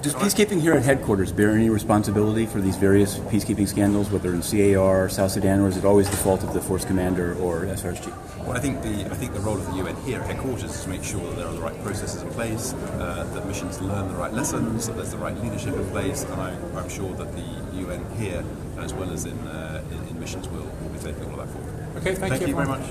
Does peacekeeping here at headquarters bear any responsibility for these various peacekeeping scandals, whether in CAR, South Sudan, or is it always the fault of the force commander or SRSG? Well, I think the role of the UN here at headquarters is to make sure that there are the right processes in place, that missions learn the right lessons, that there's the right leadership in place, and I'm sure that the UN here, as well as in missions, will be taking all of that forward. Okay, thank you very much.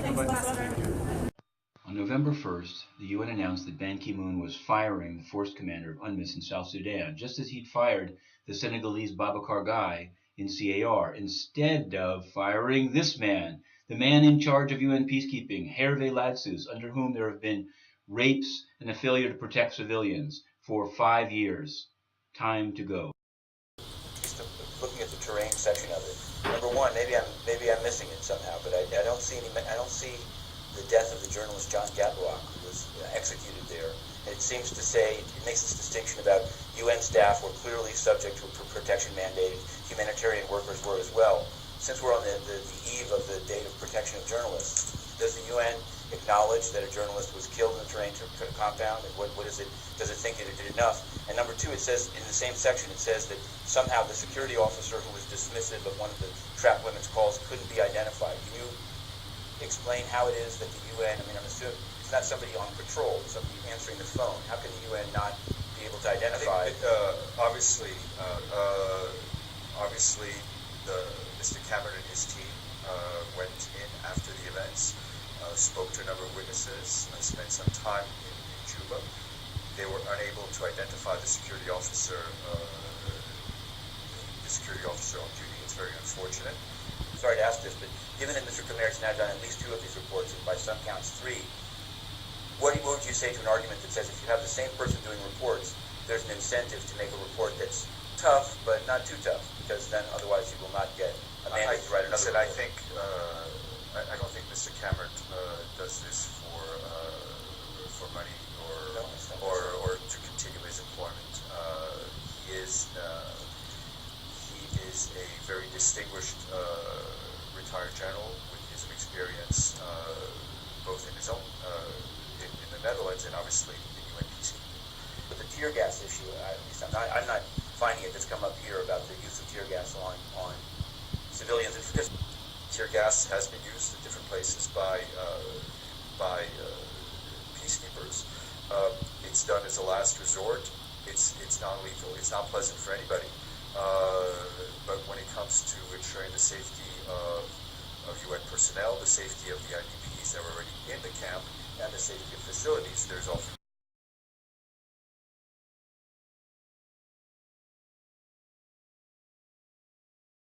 On November 1st, the UN announced that Ban Ki-moon was firing the force commander of UNMISS in South Sudan, just as he'd fired the Senegalese Babacar Gaye in CAR, instead of firing this man, the man in charge of UN peacekeeping, Hervé Latsus, under whom there have been rapes and a failure to protect civilians for 5 years. Time to go. Looking at the terrain section of it, number one, maybe I'm missing it somehow, but I don't see the death of the journalist John Gatluak, who was executed there. And it seems to say, it makes this distinction about UN staff were clearly subject to a protection mandate. Humanitarian workers were as well. Since we're on the eve of the date of protection of journalists, does the UN acknowledge that a journalist was killed in the terrain compound? And what is it? Does it think it did enough? And number two, it says in the same section, it says that somehow the security officer who was dismissive of one of the trapped women's calls couldn't be identified. Can you explain how it is that the UN, I'm assuming it's not somebody on patrol, it's somebody answering the phone. How can the UN not be able to identify? I think, obviously, Mr. Cameron and his team went in after the events, spoke to a number of witnesses, spent some time in Juba. They were unable to identify the security officer on duty. It's very unfortunate. Sorry to ask this, but given that Mr. Khmer has now done at least 2 of these reports, and by some counts 3, what would you say to an argument that says if you have the same person doing reports, there's an incentive to make a report that's tough, but not too tough, because then otherwise you will not get a mandate to write another report? I don't think Mr. Cameron does this for money or to continue his employment. He is a very distinguished retired general with years of experience, both in his own in the Netherlands and obviously in UN peacekeeping. But the tear gas issue, at least I'm not finding it that's come up here about the use of tear gas on civilians. It's just tear gas has been used at different places by peacekeepers. It's done as a last resort. It's non-lethal. It's not pleasant for anybody. But when it comes to ensuring the safety of UN personnel, the safety of the IDPs that are already in the camp, and the safety of facilities, there's often